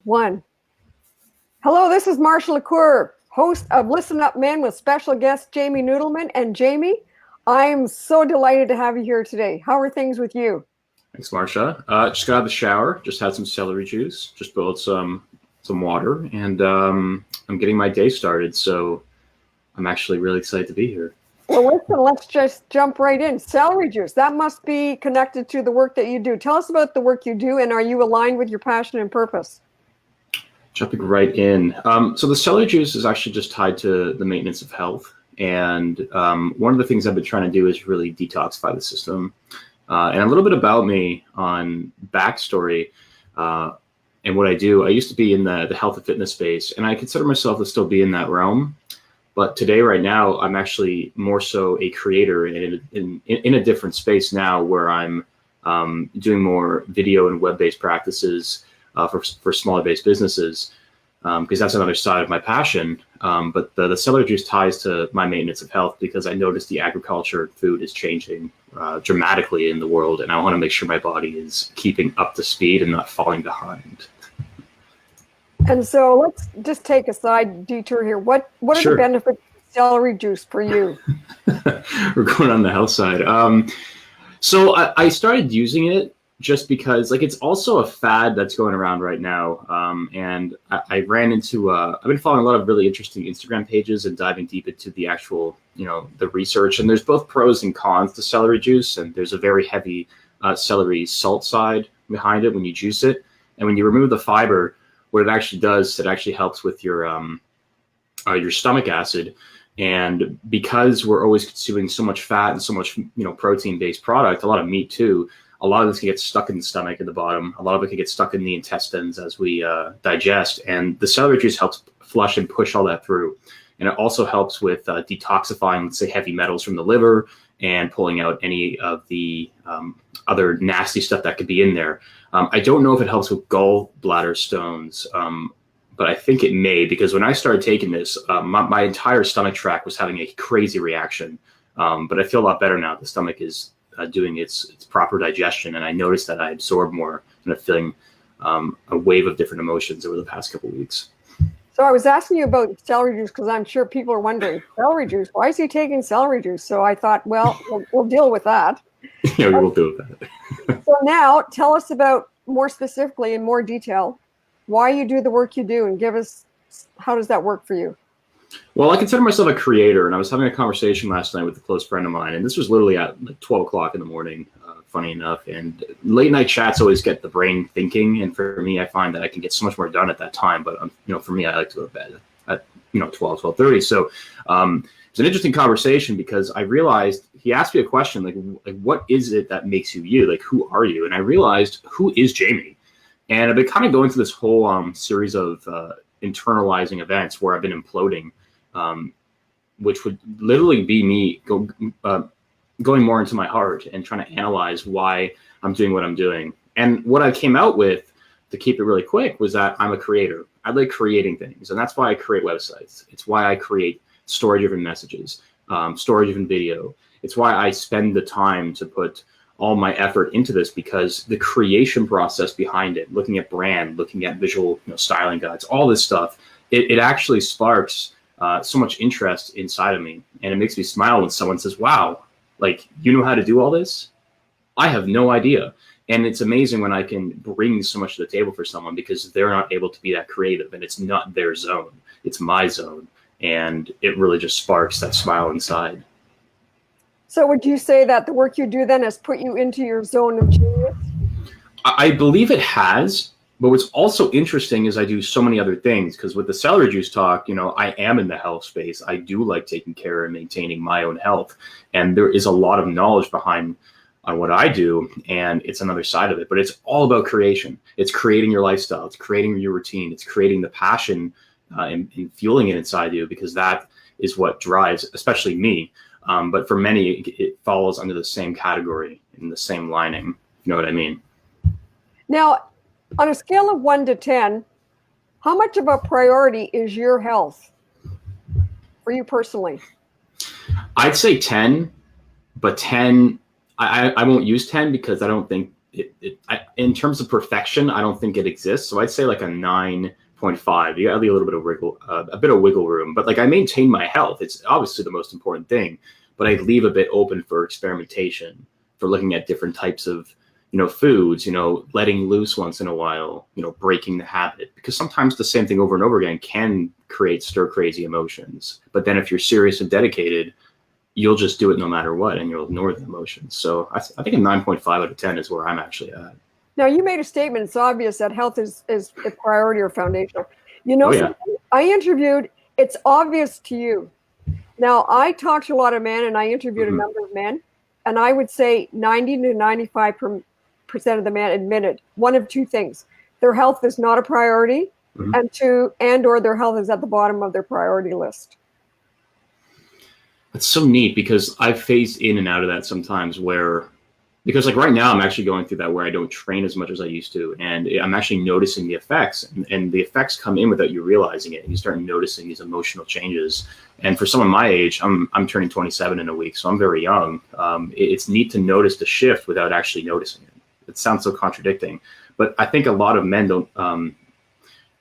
One. Hello, this is Marsha Lecour, host of Listen Up Men with special guest Jamie Nudelman. And Jamie, I am so delighted to have you here today. How are things with you? Thanks, Marsha. Just got out of the shower, just had some celery juice, just boiled some water, and I'm getting my day started. So I'm actually really excited to be here. Well, listen, let's just jump right in. Celery juice, that must be connected to the work that you do. Tell us about the work you do, and are you aligned with your passion and purpose? Jumping right in. So the celery juice is actually just tied to the maintenance of health. And one of the things I've been trying to do is really detoxify the system. And a little bit about me on backstory and what I do. I used to be in the health and fitness space, and I consider myself to still be in that realm. But today, right now, I'm actually more so a creator in a different space now, where I'm doing more video and web-based practices for smaller-based businesses, because that's another side of my passion. But the celery juice ties to my maintenance of health, because I noticed the agriculture food is changing dramatically in the world, and I want to make sure my body is keeping up to speed and not falling behind. And so let's just take a side detour here. What are Sure. the benefits of celery juice for you? We're going on the health side. So I started using it just because, like, it's also a fad that's going around right now. And I ran into, I've been following a lot of really interesting Instagram pages and diving deep into the actual, the research. And there's both pros and cons to celery juice. And there's a very heavy celery salt side behind it when you juice it. And when you remove the fiber, what it actually does, it actually helps with your stomach acid. And because we're always consuming so much fat and so much, protein-based product, a lot of meat too, a lot of this can get stuck in the stomach at the bottom. A lot of it can get stuck in the intestines as we digest. And the celery juice helps flush and push all that through. And it also helps with detoxifying, let's say, heavy metals from the liver and pulling out any of the other nasty stuff that could be in there. I don't know if it helps with gallbladder stones, but I think it may, because when I started taking this, my entire stomach tract was having a crazy reaction. But I feel a lot better now. The stomach is doing its proper digestion, and I noticed that I absorb more, and I'm feeling a wave of different emotions over the past couple of weeks. So I was asking you about celery juice because I'm sure people are wondering, celery juice, why is he taking celery juice? So I thought, well, we'll deal with that. Yeah, we will deal with that. So now tell us about, more specifically in more detail, why you do the work you do, and give us, how does that work for you? Well, I consider myself a creator, and I was having a conversation last night with a close friend of mine, and this was literally at like 12 o'clock in the morning, funny enough. And late night chats always get the brain thinking, and for me, I find that I can get so much more done at that time. But for me, I like to go to bed at 12:30. So it's an interesting conversation, because I realized he asked me a question like what is it that makes you you? Like, who are you? And I realized, who is Jamie? And I've been kind of going through this whole series of internalizing events where I've been imploding, which would literally be me going more into my heart and trying to analyze why I'm doing what I'm doing. And what I came out with, to keep it really quick, was that I'm a creator. I like creating things, and that's why I create websites. It's why I create story-driven messages, story-driven video. It's why I spend the time to put all my effort into this, because the creation process behind it, looking at brand, looking at visual styling guides, all this stuff, it actually sparks so much interest inside of me. And it makes me smile when someone says, wow, like, you know how to do all this? I have no idea. And it's amazing when I can bring so much to the table for someone, because they're not able to be that creative, and it's not their zone, it's my zone. And it really just sparks that smile inside. So would you say that the work you do then has put you into your zone of genius? I believe it has, but what's also interesting is I do so many other things, because with the celery juice talk, I am in the health space. I do like taking care and maintaining my own health. And there is a lot of knowledge behind on what I do, and it's another side of it, but it's all about creation. It's creating your lifestyle. It's creating your routine. It's creating the passion and fueling it inside you, because that is what drives, especially me. But for many, it falls under the same category, in the same lining. You know what I mean? Now, on a scale of 1 to 10, how much of a priority is your health for you personally? I'd say 10, but 10, I won't use 10, because I don't think in terms of perfection, I don't think it exists. So I'd say like a 9.5. You gotta leave a little bit of a bit of wiggle room. But like I maintain my health. It's obviously the most important thing. But I leave a bit open for experimentation, for looking at different types of, foods, letting loose once in a while, breaking the habit. Because sometimes the same thing over and over again can create stir crazy emotions. But then if you're serious and dedicated, you'll just do it no matter what, and you'll ignore the emotions. So I think a 9.5 out of 10 is where I'm actually at. Now, you made a statement. It's obvious that health is a priority or foundational. Oh, yeah. I interviewed, it's obvious to you. Now, I talked to a lot of men, and I interviewed a number of men, and I would say 90 to 95% of the men admitted one of two things: their health is not a priority, or their health is at the bottom of their priority list. It's so neat because I've phased in and out of that sometimes because like right now I'm actually going through that where I don't train as much as I used to, and I'm actually noticing the effects, and the effects come in without you realizing it, and you start noticing these emotional changes. And for someone my age, I'm turning 27 in a week, so I'm very young. It's neat to notice the shift without actually noticing it. It sounds so contradicting, but I think a lot of men don't.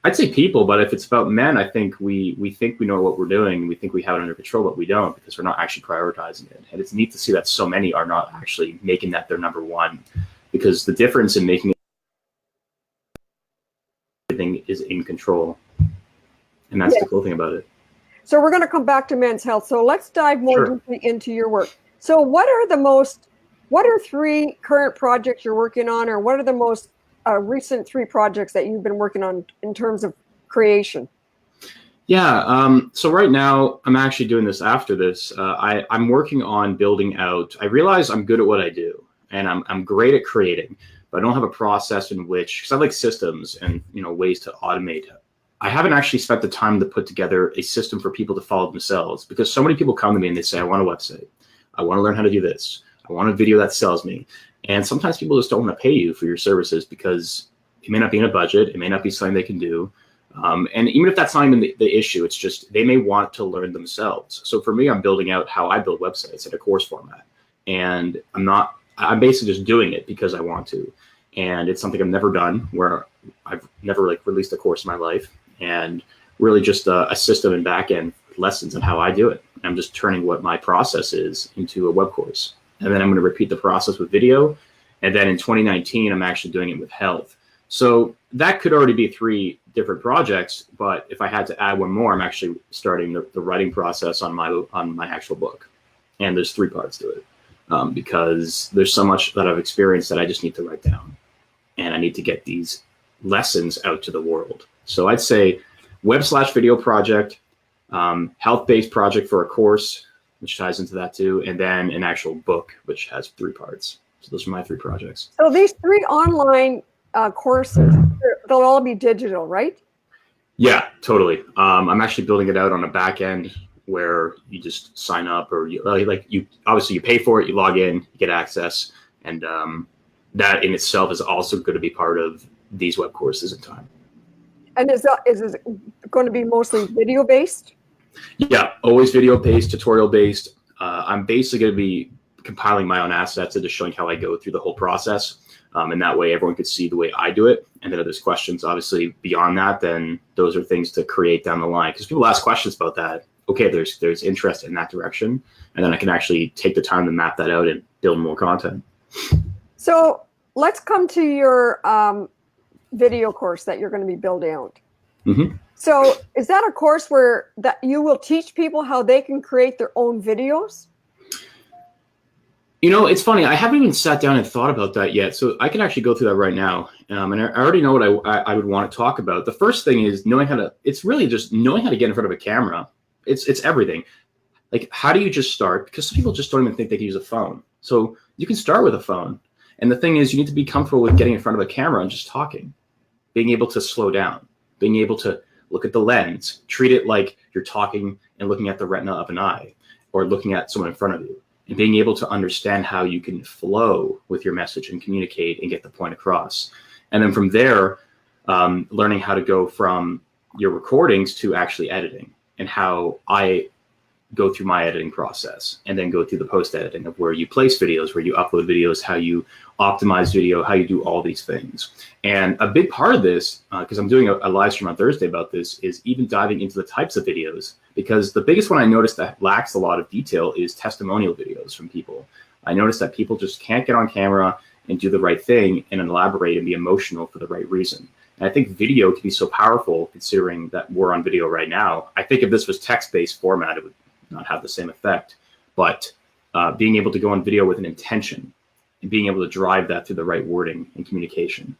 I'd say people, but if it's about men, I think we think we know what we're doing. We think we have it under control, but we don't, because we're not actually prioritizing it. And it's neat to see that so many are not actually making that their number one, because the difference in making everything is in control. And that's the cool thing about it. So we're going to come back to men's health. So let's dive more deeply into your work. So what are 3 current projects you're working on, or what are the most recent 3 projects that you've been working on in terms of creation? Yeah. So right now I'm actually doing this after this. I'm working on building out. I realize I'm good at what I do, and I'm great at creating, but I don't have a process in which, because I like systems and ways to automate. I haven't actually spent the time to put together a system for people to follow themselves, because so many people come to me and they say, I want a website. I want to learn how to do this. I want a video that sells me. And sometimes people just don't want to pay you for your services because it may not be in a budget. It may not be something they can do. And even if that's not even the issue, it's just they may want to learn themselves. So for me, I'm building out how I build websites in a course format. And I'm basically just doing it because I want to. And it's something I've never done, where I've never released a course in my life, and really just a system and back end lessons on how I do it. I'm just turning what my process is into a web course. And then I'm going to repeat the process with video. And then in 2019, I'm actually doing it with health. So that could already be 3 different projects. But if I had to add one more, I'm actually starting the writing process on my actual book. And there's 3 parts to it, because there's so much that I've experienced that I just need to write down. And I need to get these lessons out to the world. So I'd say web/video project, health-based project for a course, which ties into that too, and then an actual book, which has 3 parts. So those are my 3 projects. So these 3 online courses, they'll all be digital, right? Yeah, totally. I'm actually building it out on a back end where you just sign up, or you obviously you pay for it, you log in, you get access, and that in itself is also going to be part of these web courses in time. And is it going to be mostly video based? Yeah, always video based, tutorial based. I'm basically going to be compiling my own assets and just showing how I go through the whole process. And that way everyone could see the way I do it. And then if there's questions, obviously beyond that, then those are things to create down the line. Because people ask questions about that. Okay, there's interest in that direction. And then I can actually take the time to map that out and build more content. So let's come to your video course that you're going to be building out. Mm-hmm. So is that a course where that you will teach people how they can create their own videos? It's funny. I haven't even sat down and thought about that yet. So I can actually go through that right now. And I already know what I would want to talk about. The first thing is it's really just knowing how to get in front of a camera. It's everything. Like, how do you just start? Because some people just don't even think they can use a phone. So you can start with a phone. And the thing is, you need to be comfortable with getting in front of a camera and just talking, being able to slow down, being able to look at the lens, treat it like you're talking and looking at the retina of an eye, or looking at someone in front of you, and being able to understand how you can flow with your message and communicate and get the point across. And then from there, learning how to go from your recordings to actually editing, and how I go through my editing process and then go through the post editing of where you place videos, where you upload videos, how you optimize video, how you do all these things. And a big part of this, because I'm doing a live stream on Thursday about this, is even diving into the types of videos, because the biggest one I noticed that lacks a lot of detail is testimonial videos from people. I noticed that people just can't get on camera and do the right thing and elaborate and be emotional for the right reason. And I think video can be so powerful, considering that we're on video right now. I think if this was text-based format, it would not have the same effect. But being able to go on video with an intention and being able to drive that through the right wording and communication.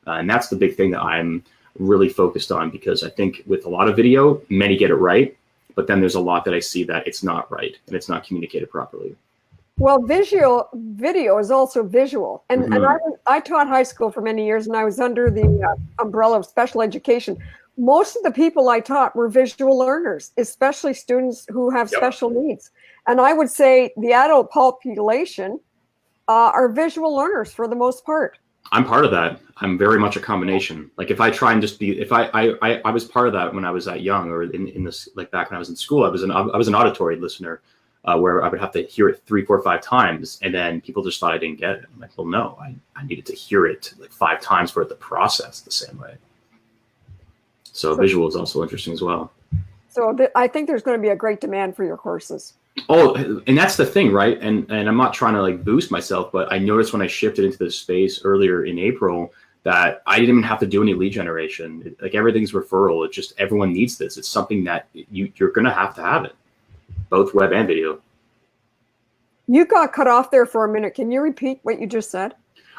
And that's the big thing that I'm really focused on, because I think with a lot of video, many get it right, but then there's a lot that I see that it's not right and it's not communicated properly. Well, video is also visual. And I taught high school for many years, and I was under the umbrella of special education. Most of the people I taught were visual learners, especially students who have special needs. And I would say the adult population are visual learners for the most part. I'm part of that. I'm very much a combination. Like if I try and just be, if I was part of that when I was that young, or in this, like back when I was in school, I was an auditory listener. Where I would have to hear it 3, 4, 5 times, and then people just thought I didn't get it. I'm like, well, no, I needed to hear it like 5 times for it to process the same way. So visual is also interesting as well. So I think there's going to be a great demand for your courses. Oh, and that's the thing, right? And I'm not trying to like boost myself, but I noticed when I shifted into this space earlier in April that I didn't even have to do any lead generation. Like everything's referral. It's just everyone needs this. It's something that you're going to have it. Both web and video. You got cut off there for a minute. Can you repeat what you just said?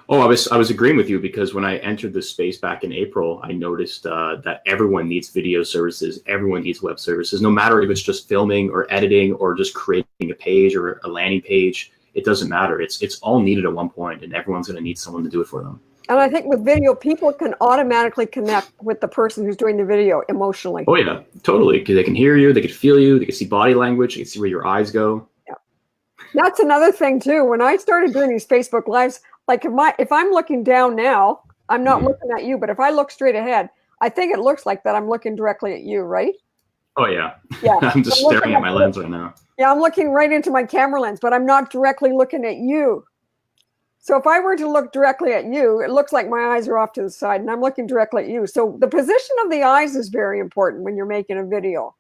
Oh, I was agreeing with you, because when I entered this space back in April, I noticed that everyone needs video services. Everyone needs web services, no matter if it's just filming or editing or just creating a page or a landing page. It doesn't matter. It's all needed at one point, and everyone's going to need someone to do it for them. And I think with video, people can automatically connect with the person who's doing the video emotionally. Oh yeah, totally. Because they can hear you, they can feel you, they can see body language, they can see where your eyes go. Yeah, that's another thing too. When I started doing these Facebook Lives, like if I'm looking down now, I'm not looking at you, but if I look straight ahead, I think it looks like that I'm looking directly at you, right? Oh yeah. Yeah. I'm just staring at my lens right now. Yeah, I'm looking right into my camera lens, but I'm not directly looking at you. So if I were to look directly at you, it looks like my eyes are off to the side, and I'm looking directly at you. So the position of the eyes is very important when you're making a video.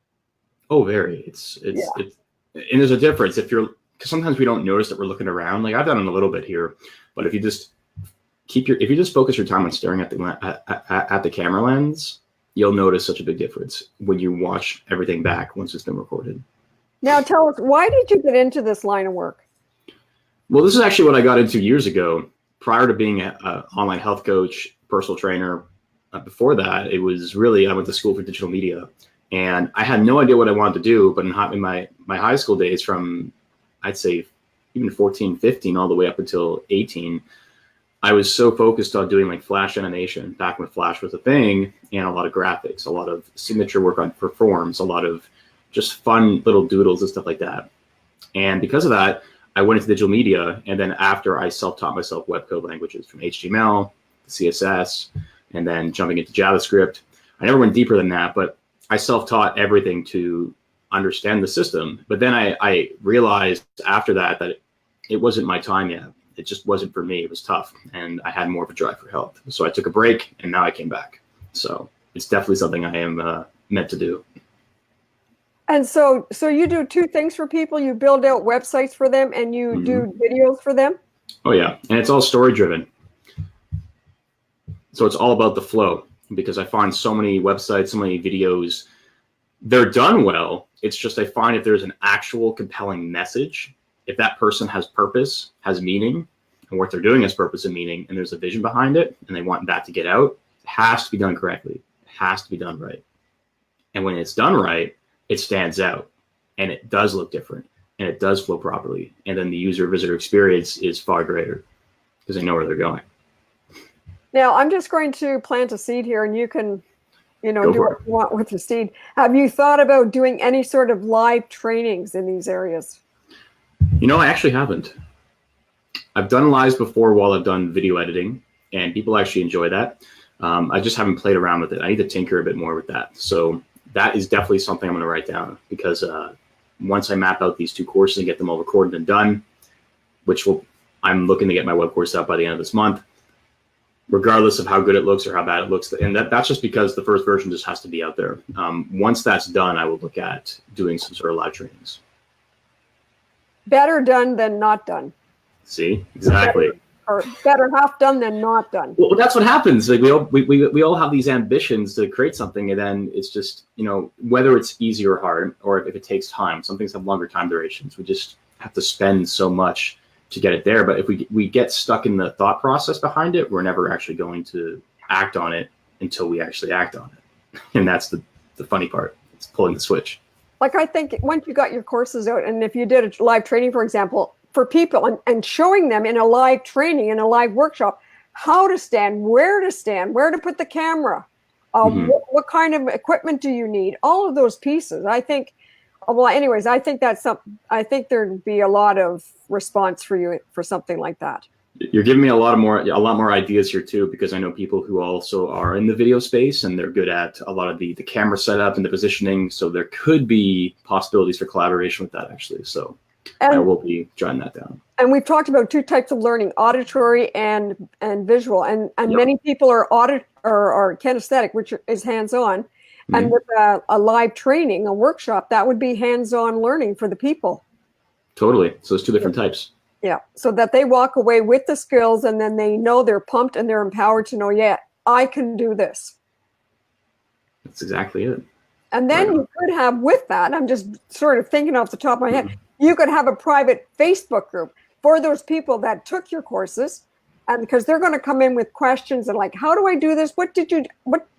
Oh, very. It's and there's a difference if you're, because sometimes we don't notice that we're looking around. Like I've done it a little bit here, but if you just focus your time on staring at the camera lens, you'll notice such a big difference when you watch everything back once it's been recorded. Now tell us, why did you get into this line of work? Well, this is actually what I got into years ago. Prior to being an online health coach, personal trainer, before that, it was really, I went to school for digital media. And I had no idea what I wanted to do, but in my high school days, from I'd say even 14, 15, all the way up until 18, I was so focused on doing like Flash animation, back when Flash was a thing, and a lot of graphics, a lot of signature work on forms, a lot of just fun little doodles and stuff like that. And because of that, I went into digital media, and then after I self-taught myself web code languages from HTML to CSS, and then jumping into JavaScript. I never went deeper than that, but I self-taught everything to understand the system. But then I realized after that it wasn't my time yet. It just wasn't for me. It was tough, and I had more of a drive for health. So I took a break, and now I came back. So it's definitely something I am meant to do. And so you do 2 things for people. You build out websites for them, and you do videos for them. Oh yeah, and it's all story driven. So it's all about the flow, because I find so many websites, so many videos, they're done well. It's just I find if there's an actual compelling message, if that person has purpose, has meaning, and what they're doing has purpose and meaning, and there's a vision behind it, and they want that to get out, it has to be done correctly. It has to be done right. And when it's done right, it stands out, and it does look different, and it does flow properly. And then the user visitor experience is far greater because they know where they're going. Now, I'm just going to plant a seed here, and you can, do what you want with the seed. Have you thought about doing any sort of live trainings in these areas? I actually haven't. I've done lives before while I've done video editing, and people actually enjoy that. I just haven't played around with it. I need to tinker a bit more with that. So that is definitely something I'm going to write down, because once I map out these 2 courses and get them all recorded and done, I'm looking to get my web course out by the end of this month, regardless of how good it looks or how bad it looks. And that's just because the first version just has to be out there. Once that's done, I will look at doing some sort of live trainings. Better done than not done. See, exactly. Or better half done than not done. Well, that's what happens. Like we all have these ambitions to create something, and then it's just, whether it's easy or hard, or if it takes time. Some things have longer time durations. We just have to spend so much to get it there. But if we get stuck in the thought process behind it, we're never actually going to act on it until we actually act on it. And that's the funny part. It's pulling the switch. Like, I think once you got your courses out, and if you did a live training, for example, for people and showing them in a live training, in a live workshop, how to stand, where to put the camera, what kind of equipment do you need, all of those pieces. I think, well, anyways, I think I think there'd be a lot of response for you for something like that. You're giving me a lot more ideas here too, because I know people who also are in the video space and they're good at a lot of the camera setup and the positioning. So there could be possibilities for collaboration with that, actually. So I will be jotting that down. And we've talked about 2 types of learning: auditory and visual. And many people are or kinesthetic, which is hands-on. Mm-hmm. And with a live training, a workshop, that would be hands-on learning for the people. Totally. So there's 2 different types. Yeah. So that they walk away with the skills, and then they know they're pumped and they're empowered to know, yeah, I can do this. That's exactly it. And then you could have, with that, I'm just sort of thinking off the top of my head, you could have a private Facebook group for those people that took your courses, and because they're going to come in with questions and like, how do I do this? What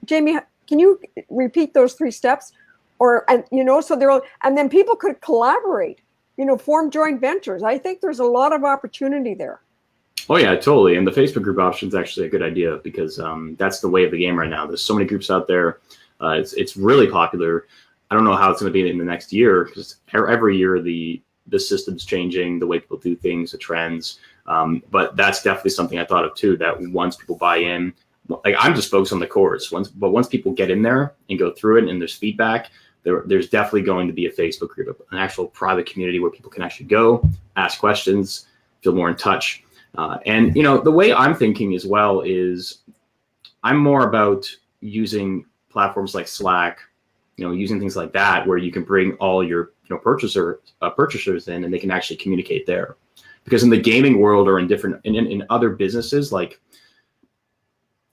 Jamie, can you repeat those 3 steps? And then people could collaborate, form joint ventures. I think there's a lot of opportunity there. Oh yeah, totally. And the Facebook group option is actually a good idea, because that's the way of the game right now. There's so many groups out there. It's really popular. I don't know how it's going to be in the next year, because every year the system's changing, the way people do things, the trends. But that's definitely something I thought of too, that once people buy in, like, I'm just focused on the course. Once people get in there and go through it and there's feedback, there's definitely going to be a Facebook group, an actual private community where people can actually go, ask questions, feel more in touch. And the way I'm thinking as well is I'm more about using platforms like Slack, using things like that, where you can bring all your purchasers in, and they can actually communicate there. Because in the gaming world, or in other businesses, like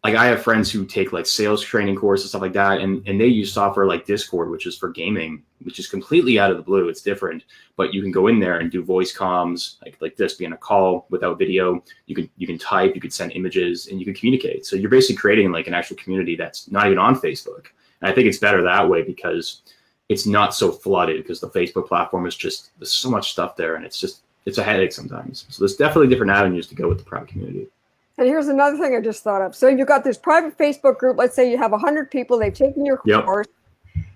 I have friends who take like sales training courses, stuff like that, and they use software like Discord, which is for gaming, which is completely out of the blue. It's different, but you can go in there and do voice comms like this, be in a call without video. You can type, you can send images, and you can communicate. So you're basically creating like an actual community that's not even on Facebook. And I think it's better that way, because it's not so flooded, because the Facebook platform is just, there's so much stuff there, and it's a headache sometimes. So there's definitely different avenues to go with the private community. And here's another thing I just thought of. So you've got this private Facebook group. Let's say you have 100 people, they've taken your course,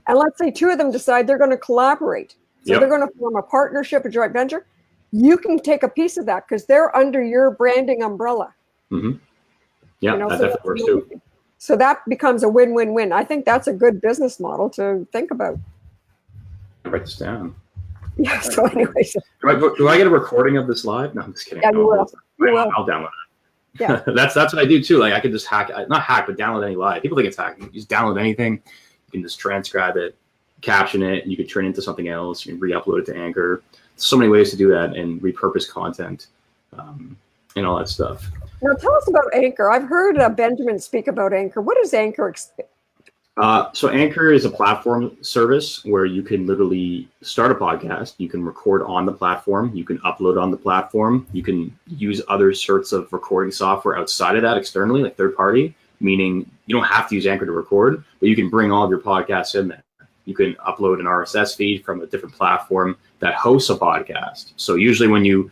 and let's say 2 of them decide they're going to collaborate. So they're going to form a partnership, a joint venture. You can take a piece of that because they're under your branding umbrella. Mm-hmm. Yeah, that definitely works too. So that becomes a win-win-win. I think that's a good business model to think about. Write this down. Yeah, so anyways. Do I get a recording of this live? No, I'm just kidding. Yeah, you will. I'll download it. Yeah. That's what I do too. Like, I could just not hack, but download any live. People think it's hacking. You just download anything. You can just transcribe it, caption it. You could turn it into something else. You can re-upload it to Anchor. So many ways to do that and repurpose content and all that stuff. Now tell us about Anchor. I've heard Benjamin speak about Anchor. What is Anchor? So Anchor is a platform service where you can literally start a podcast. You can record on the platform. You can upload on the platform. You can use other sorts of recording software outside of that, externally, like third party, meaning you don't have to use Anchor to record, but you can bring all of your podcasts in there. You can upload an RSS feed from a different platform that hosts a podcast. So usually when you,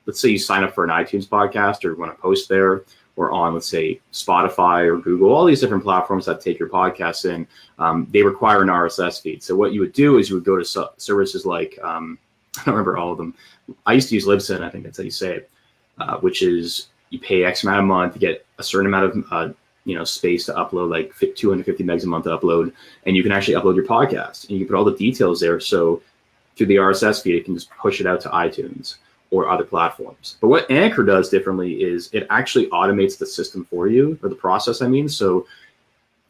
let's say you sign up for an iTunes podcast or want to post there, or on, let's say, Spotify or Google, all these different platforms that take your podcasts in, they require an RSS feed. So what you would do is you would go to services like, I don't remember all of them. I used to use Libsyn, I think that's how you say it, which is you pay X amount a month to get a certain amount of space to upload, like 250 megs a month to upload, and you can actually upload your podcast, and you can put all the details there. So through the RSS feed, it can just push it out to iTunes or other platforms. But what Anchor does differently is it actually automates the system for you, or the process, I mean. So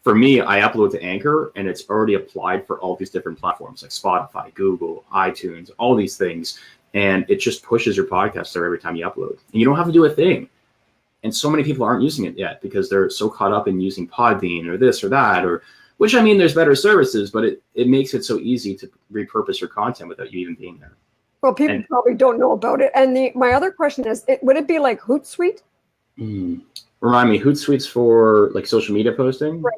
for me, I upload to Anchor, and it's already applied for all these different platforms like Spotify, Google, iTunes, all these things. And it just pushes your podcast there every time you upload. And you don't have to do a thing. And so many people aren't using it yet because they're so caught up in using Podbean or this or that, or which, I mean, there's better services, but it makes it so easy to repurpose your content without you even being there. Well, people probably don't know about it. And my other question is, would it be like Hootsuite? Remind me, Hootsuite's for like social media posting? Right.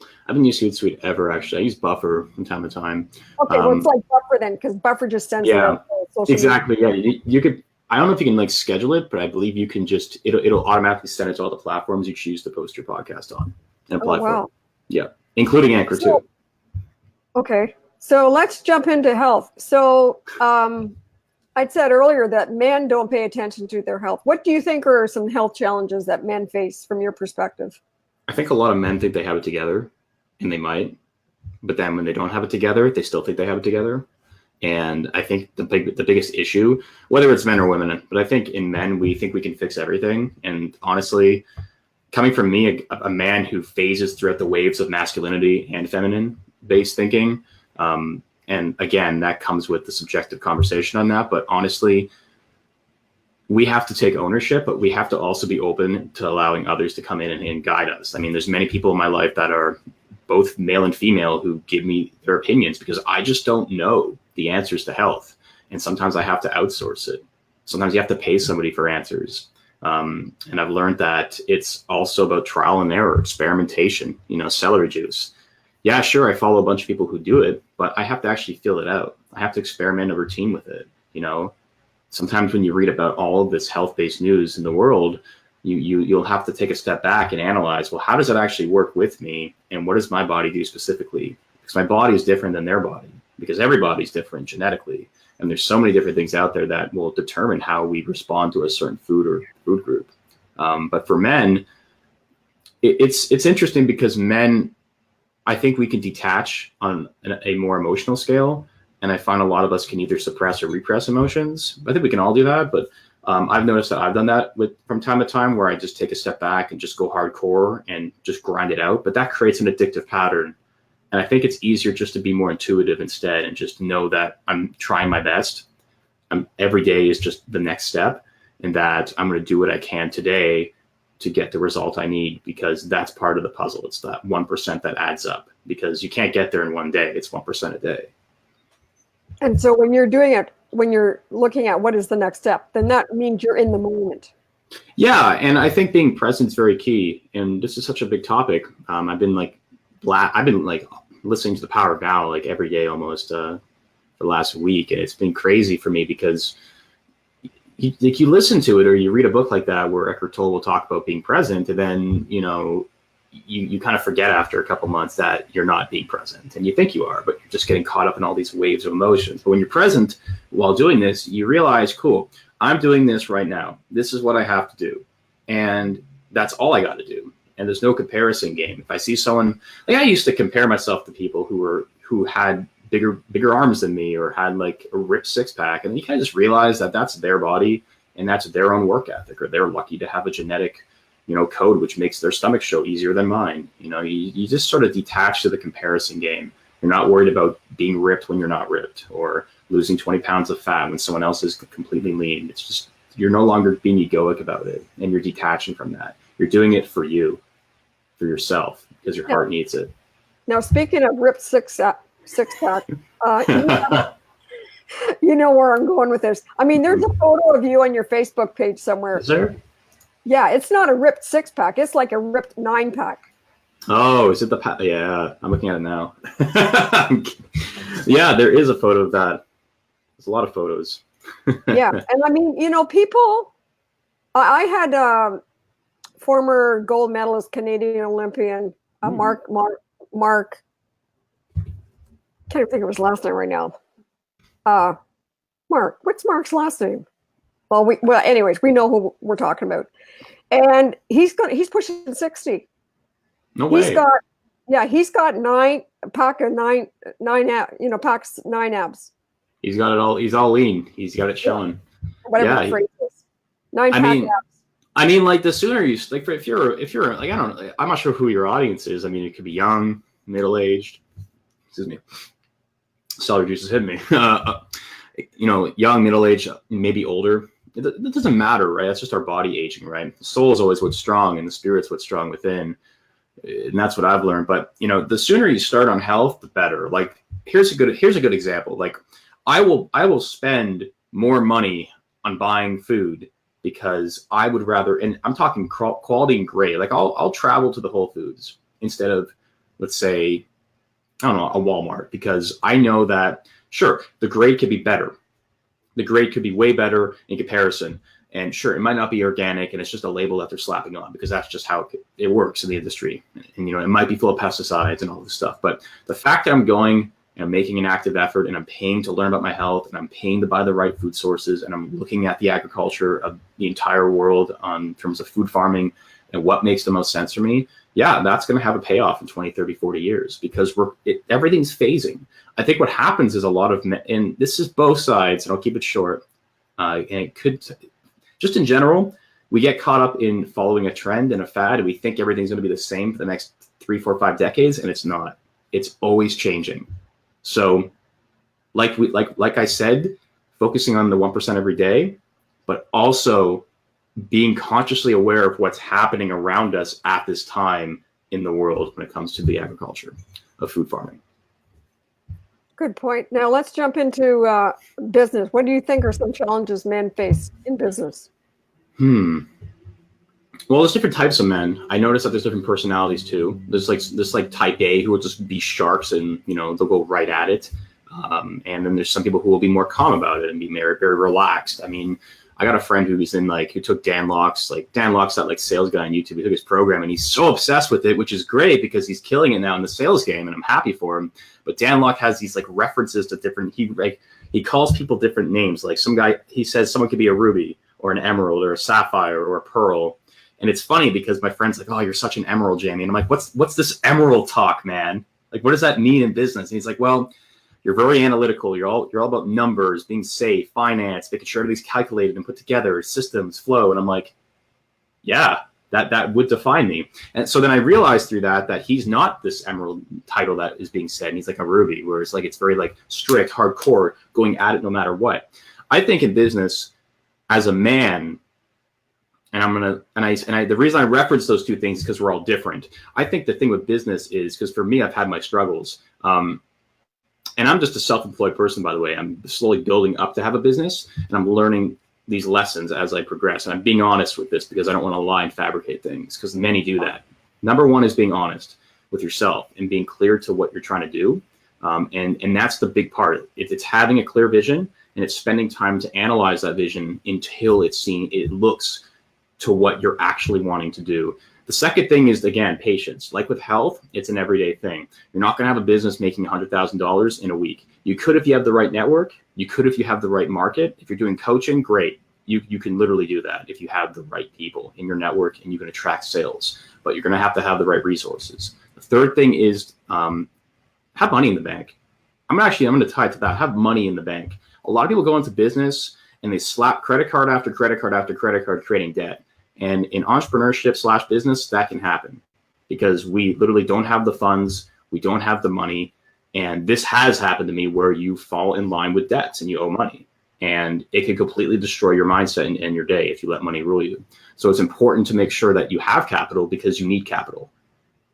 I haven't used Hootsuite ever, actually. I use Buffer from time to time. Okay, well, it's like Buffer then, because Buffer just sends it out to social exactly. media. Yeah, you could. I don't know if you can like schedule it, but I believe you can just it'll automatically send it to all the platforms you choose to post your podcast on and apply for it. Yeah, including Anchor too. Okay, so let's jump into health. So I'd said earlier that men don't pay attention to their health. What do you think are some health challenges that men face from your perspective? I think a lot of men think they have it together, and they might, but then when they don't have it together, they still think they have it together. And I think the biggest issue, whether it's men or women, but I think in men, we think we can fix everything. And honestly, coming from me, a man who phases throughout the waves of masculinity and feminine based thinking. And again, that comes with the subjective conversation on that. But honestly, we have to take ownership, but we have to also be open to allowing others to come in and guide us. I mean, there's many people in my life that are both male and female who give me their opinions because I just don't know the answers to health. And sometimes I have to outsource it. Sometimes you have to pay somebody for answers. And I've learned that it's also about trial and error, experimentation, celery juice. Yeah, sure, I follow a bunch of people who do it, but I have to actually feel it out. I have to experiment a routine with it. Sometimes when you read about all of this health-based news in the world, you'll have to take a step back and analyze, well, how does it actually work with me? And what does my body do specifically? Because my body is different than their body, because everybody's different genetically. And there's so many different things out there that will determine how we respond to a certain food or food group. But for men, it's interesting because men, I think we can detach on a more emotional scale. And I find a lot of us can either suppress or repress emotions. I think we can all do that. But I've noticed that I've done that from time to time where I just take a step back and just go hardcore and just grind it out. But that creates an addictive pattern. And I think it's easier just to be more intuitive instead and just know that I'm trying my best. Every day is just the next step, and that I'm going to do what I can today to get the result I need, because that's part of the puzzle. It's that 1% that adds up, because you can't get there in one day. It's 1% a day. And so when you're doing it, when you're looking at what is the next step, then that means you're in the moment. Yeah. And I think being present is very key. And this is such a big topic. I've been listening to The Power of Now like every day almost for the last week. And it's been crazy for me because you listen to it or you read a book like that where Eckhart Tolle will talk about being present, and then, you kind of forget after a couple months that you're not being present, and you think you are, but you're just getting caught up in all these waves of emotions. But when you're present while doing this, you realize, cool, I'm doing this right now. This is what I have to do. And that's all I got to do. And there's no comparison game. If I see someone, like I used to compare myself to people who had bigger arms than me or had like a ripped six pack. And you kind of just realize that that's their body and that's their own work ethic, or they're lucky to have a genetic, code, which makes their stomach show easier than mine. You just sort of detach to the comparison game. You're not worried about being ripped when you're not ripped, or losing 20 pounds of fat when someone else is completely lean. It's just, you're no longer being egoic about it, and you're detaching from that. You're doing it for you, for yourself, because your heart needs it. Now, speaking of ripped six pack, you know where I'm going with this. I mean, there's a photo of you on your Facebook page somewhere. Is there? Yeah, it's not a ripped six pack. It's like a ripped 9-pack. Oh, is it the yeah, I'm looking at it now. Yeah, there is a photo of that. There's a lot of photos. Yeah, and I mean, people, I had former gold medalist, Canadian Olympian, Mark, can't think of his last name right now. Mark, what's Mark's last name? Well, anyways, we know who we're talking about. And he's pushing 60. No way. He's got 9 packs, 9 abs. He's got it all. He's all lean. He's got it showing. Whatever Yeah. the phrase is. 9-pack abs. I mean, like the sooner you like, if you're like, I don't know, I'm not sure who your audience is. I mean, it could be young, middle aged. Excuse me. Celery juice is hitting me. Young, middle aged, maybe older. It doesn't matter, right? That's just our body aging, right? The soul is always what's strong, and the spirit's what's strong within, and that's what I've learned. But the sooner you start on health, the better. Like here's a good example. Like I will spend more money on buying food because I would rather, and I'm talking quality and grade. Like I'll travel to the Whole Foods instead of, let's say, I don't know, a Walmart, because I know that sure the grade could be better. The grade could be way better in comparison. And sure, it might not be organic and it's just a label that they're slapping on because that's just how it works in the industry. And, it might be full of pesticides and all this stuff. But the fact that I'm going and I'm making an active effort and I'm paying to learn about my health and I'm paying to buy the right food sources and I'm looking at the agriculture of the entire world in terms of food farming and what makes the most sense for me, yeah, that's going to have a payoff in 20, 30, 40 years because everything's phasing. I think what happens is a lot of, and this is both sides, and I'll keep it short, and it could, just in general, we get caught up in following a trend and a fad, and we think everything's going to be the same for the next 3, 4, 5 decades, and it's not. It's always changing. So, like I said, focusing on the 1% every day, but also being consciously aware of what's happening around us at this time in the world when it comes to the agriculture of food farming. Good point. Now let's jump into business. What do you think are some challenges men face in business? Well, there's different types of men. I noticed that there's different personalities too. There's like type A who will just be sharks and they'll go right at it. And then there's some people who will be more calm about it and be very, very relaxed. I mean, I got a friend who took Dan Locke's, that sales guy on YouTube. He took his program and he's so obsessed with it, which is great because he's killing it now in the sales game and I'm happy for him. But Dan Locke has these references to different, he calls people different names. Like some guy, he says someone could be a ruby or an emerald or a sapphire or a pearl. And it's funny because my friend's like, oh, you're such an emerald, Jamie. And I'm like, what's this emerald talk, man? Like, what does that mean in business? And he's like, well, you're very analytical. You're all about numbers, being safe, finance, making sure everything's calculated and put together, systems, flow. And I'm like, yeah, that would define me. And so then I realized through that he's not this emerald title that is being said. And he's like a ruby, where it's it's very strict, hardcore, going at it no matter what. I think in business, as a man, and the reason I reference those two things is because we're all different. I think the thing with business is because for me, I've had my struggles. And I'm just a self-employed person, by the way. I'm slowly building up to have a business, and I'm learning these lessons as I progress. And I'm being honest with this because I don't want to lie and fabricate things, because many do that. Number one is being honest with yourself and being clear to what you're trying to do. And that's the big part. It's having a clear vision, and it's spending time to analyze that vision until it looks to what you're actually wanting to do. The second thing is, again, patience. Like with health, it's an everyday thing. You're not going to have a business making $100,000 in a week. You could if you have the right network. You could if you have the right market. If you're doing coaching, great. You can literally do that if you have the right people in your network and you can attract sales. But you're going to have the right resources. The third thing is have money in the bank. I'm going to tie it to that. Have money in the bank. A lot of people go into business and they slap credit card after credit card after credit card, creating debt. And in entrepreneurship / business, that can happen because we literally don't have the funds. We don't have the money. And this has happened to me where you fall in line with debts and you owe money. And it can completely destroy your mindset and your day if you let money rule you. So it's important to make sure that you have capital because you need capital.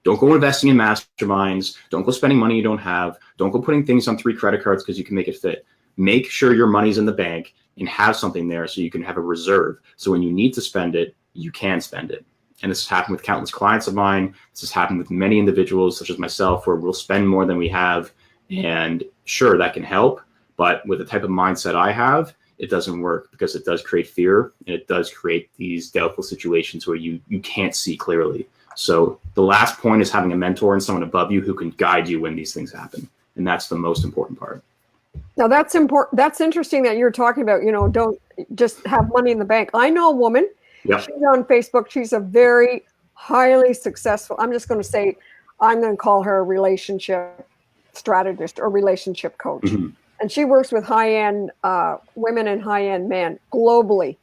Don't go investing in masterminds. Don't go spending money you don't have. Don't go putting things on 3 credit cards because you can make it fit. Make sure your money's in the bank and have something there so you can have a reserve. So when you need to spend it, you can spend it. And this has happened with countless clients of mine. This has happened with many individuals, such as myself, where we'll spend more than we have. And sure, that can help. But with the type of mindset I have, it doesn't work because it does create fear and it does create these doubtful situations where you can't see clearly. So the last point is having a mentor and someone above you who can guide you when these things happen. And that's the most important part. Now that's important. That's interesting that you're talking about, don't just have money in the bank. I know a woman. Yep. She's on Facebook. She's a very highly successful, I'm going to call her a relationship strategist or relationship coach. Mm-hmm. and she works with high-end women and high-end men globally.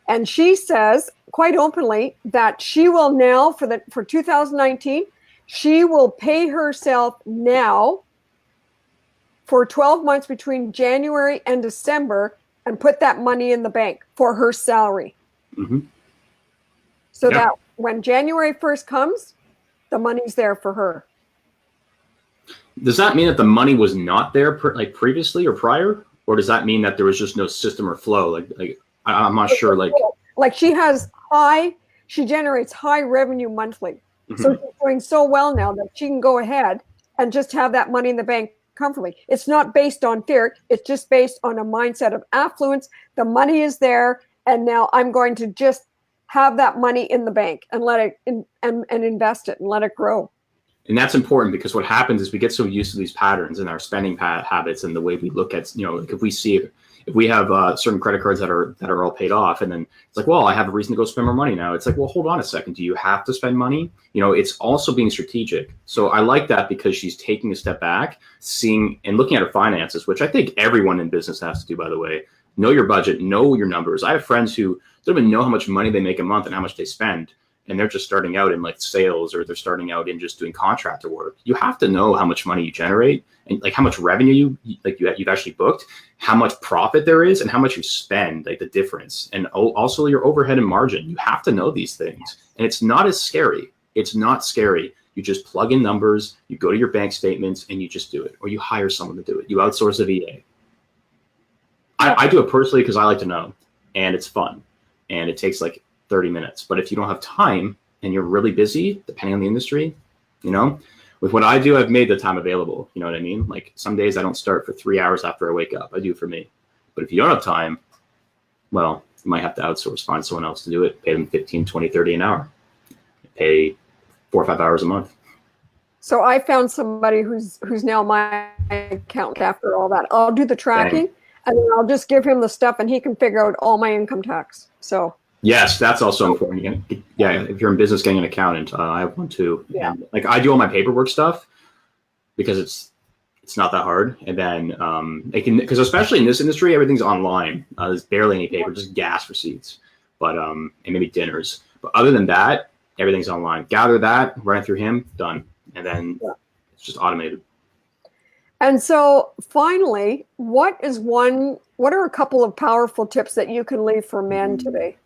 And she says quite openly that she will now, for 2019, she will pay herself now for 12 months between January and December and put that money in the bank for her salary. Mm-hmm. So that when January 1st comes, the money's there for her. Does that mean that the money was not there like previously or prior? Or does that mean that there was just no system or flow? Like I'm not sure. Like she generates high revenue monthly. Mm-hmm. So she's doing so well now that she can go ahead and just have that money in the bank comfortably. It's not based on fear. It's just based on a mindset of affluence. The money is there. And now I'm going to just have that money in the bank and let it and invest it and let it grow. And that's important because what happens is we get so used to these patterns in our spending habits and the way we look at, like if we have certain credit cards that are all paid off, and then it's like, well, I have a reason to go spend more money now. It's like, well, hold on a second. Do you have to spend money? It's also being strategic. So I like that because she's taking a step back, seeing and looking at her finances, which I think everyone in business has to do, by the way. Know your budget, know your numbers. I have friends who don't even know how much money they make a month and how much they spend. And they're just starting out in like sales, or they're starting out in just doing contractor work. You have to know how much money you generate and like how much revenue you've actually booked, how much profit there is, and how much you spend, like the difference, and also your overhead and margin. You have to know these things, and it's not as scary. It's not scary. You just plug in numbers, you go to your bank statements, and you just do it, or you hire someone to do it. You outsource a VA. I do it personally because I like to know, and it's fun, and it takes like 30 minutes. But if you don't have time and you're really busy, depending on the industry, with what I do, I've made the time available. You know what I mean? Like some days I don't start for 3 hours after I wake up. I do for me. But if you don't have time, well, you might have to outsource, find someone else to do it, pay them 15, 20, 30 an hour, pay 4 or 5 hours a month. So I found somebody who's now my accountant after all that. I'll do the tracking. Dang. And then I'll just give him the stuff and he can figure out all my income tax. So yes, that's also important. Yeah, if you're in business, getting an accountant, I have one too. Yeah. And, like I do all my paperwork stuff because it's not that hard. And then because especially in this industry, everything's online. There's barely any paper, just gas receipts, but and maybe dinners. But other than that, everything's online. Gather that, run it through him, done, and then it's just automated. And so finally, what are a couple of powerful tips that you can leave for men today?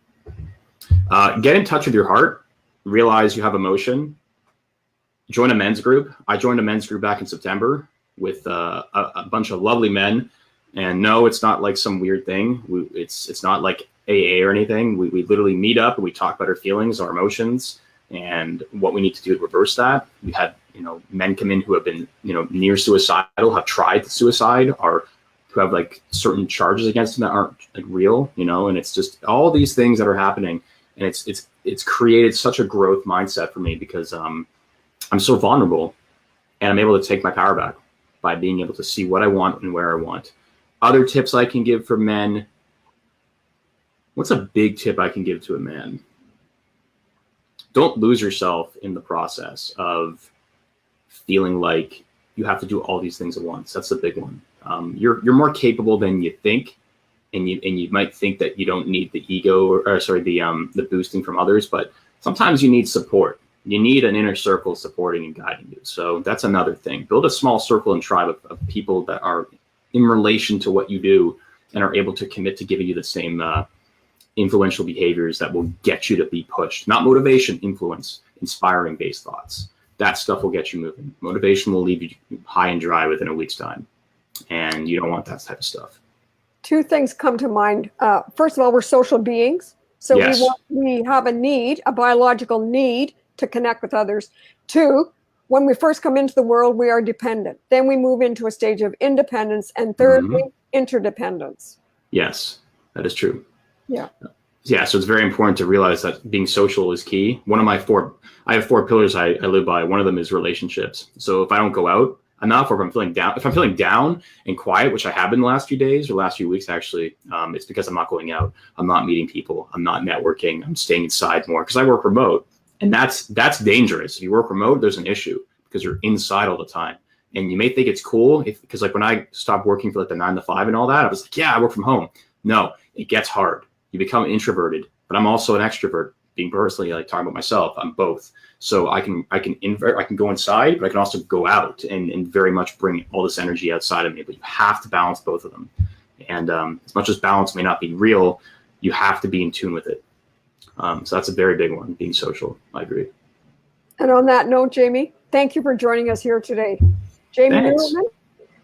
Get in touch with your heart, realize you have emotion, join a men's group. I joined a men's group back in September with a bunch of lovely men. And no, it's not like some weird thing. It's not like AA or anything. We literally meet up and we talk about our feelings, our emotions, and what we need to do to reverse that. We had men come in who have been near suicidal, have tried suicide, or who have like certain charges against them that aren't like real, and it's just all these things that are happening, and it's created such a growth mindset for me because I'm so vulnerable, and I'm able to take my power back by being able to see what I want and where I want. Other tips I can give for men. What's a big tip I can give to a man? Don't lose yourself in the process of feeling like you have to do all these things at once. That's the big one. You're more capable than you think, and you might think that you don't need the ego the boosting from others, but sometimes you need support. You need an inner circle supporting and guiding you. So that's another thing. Build a small circle and tribe of people that are in relation to what you do and are able to commit to giving you the same influential behaviors that will get you to be pushed. Not motivation, influence, inspiring based thoughts. That stuff will get you moving. Motivation will leave you high and dry within a week's time. And you don't want that type of stuff. Two things come to mind. First of all, we're social beings. So yes. we have a biological need to connect with others. Two, when we first come into the world, we are dependent. Then we move into a stage of independence. And thirdly, interdependence. Yes, that is true. Yeah. Yeah, so it's very important to realize that being social is key. I have 4 pillars I live by. One of them is relationships. So if I don't go out enough, or if I'm feeling down and quiet, which I have been the last few days or last few weeks, actually, it's because I'm not going out. I'm not meeting people. I'm not networking. I'm staying inside more because I work remote. And that's dangerous. If you work remote, there's an issue because you're inside all the time. And you may think it's cool because like when I stopped working for like the 9 to 5 and all that, I was like, yeah, I work from home. No, it gets hard. You become introverted, but I'm also an extrovert. Being personally, like talking about myself, I'm both. So I can go inside, but I can also go out and very much bring all this energy outside of me. But you have to balance both of them. And as much as balance may not be real, you have to be in tune with it. So that's a very big one, being social. I agree. And on that note, Jamie, thank you for joining us here today. Jamie Nudelman,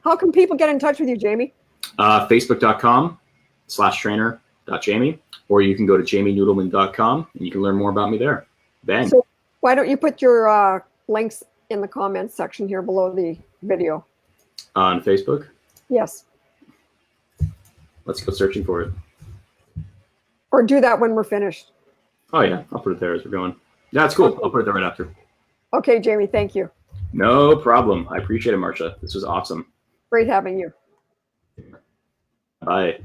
how can people get in touch with you, Jamie? Facebook.com/trainer.jamie, or you can go to jamienudelman.com and you can learn more about me there. Ben. So why don't you put your links in the comments section here below the video? On Facebook? Yes. Let's go searching for it. Or do that when we're finished. Oh, yeah. I'll put it there as we're going. Yeah, that's cool. I'll put it there right after. Okay, Jamie, thank you. No problem. I appreciate it, Marsha. This was awesome. Great having you. Bye.